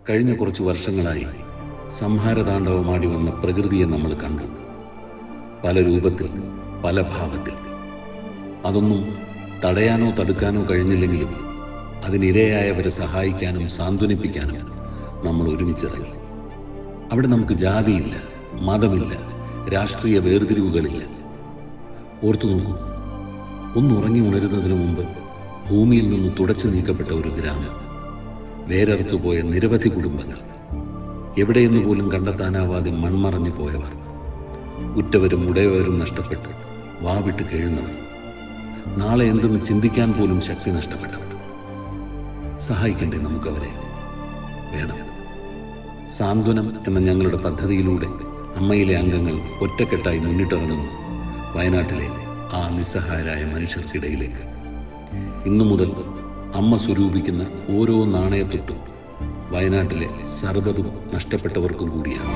കഴിഞ്ഞ കുറച്ച് വർഷങ്ങളായി സംഹാരതാണ്ഡവമാടി വന്ന പ്രകൃതിയെ നമ്മൾ കണ്ടു. പല രൂപത്തിൽ, പല ഭാവത്തിൽ. അതൊന്നും തടയാനോ തടുക്കാനോ കഴിഞ്ഞില്ലെങ്കിലും അതിനിരയായവരെ സഹായിക്കാനും സാന്ത്വനിപ്പിക്കാനും നമ്മൾ ഒരുമിച്ചിറങ്ങി. അവിടെ നമുക്ക് ജാതിയില്ല, മതമില്ല, രാഷ്ട്രീയ വേർതിരിവുകളില്ല. ഓർത്തു നോക്കൂ, ഒന്നുറങ്ങി ഉണരുന്നതിന് മുമ്പ് ഭൂമിയിൽ നിന്ന് തുടച്ചു നീക്കപ്പെട്ട ഒരു ഗ്രാമം, വേരറുത്തുപോയ നിരവധി കുടുംബങ്ങൾ, എവിടെയെന്ന് പോലും കണ്ടെത്താനാവാതെ മൺമറഞ്ഞു പോയവർ, ഉറ്റവരും ഉടയവരും നഷ്ടപ്പെട്ട് വാവിട്ട് കേഴുന്നവർ, നാളെ എന്തെന്ന് ചിന്തിക്കാൻ പോലും ശക്തി നഷ്ടപ്പെട്ടവർ. സഹായിക്കണ്ടേ നമുക്കവരെ? വേണം. സാന്ത്വനം എന്ന ഞങ്ങളുടെ പദ്ധതിയിലൂടെ അമ്മയിലെ അംഗങ്ങൾ ഒറ്റക്കെട്ടായി മുന്നിട്ടിറങ്ങുന്നു വയനാട്ടിലെ ആ നിസ്സഹായരായ മനുഷ്യർക്കിടയിലേക്ക്. ഇന്നു മുതൽ അമ്മ സ്വരൂപിക്കുന്ന ഓരോ നാണയത്തൊട്ടും വയനാട്ടിലെ സർവ്വതും നഷ്ടപ്പെട്ടവർക്കും കൂടിയാണ്.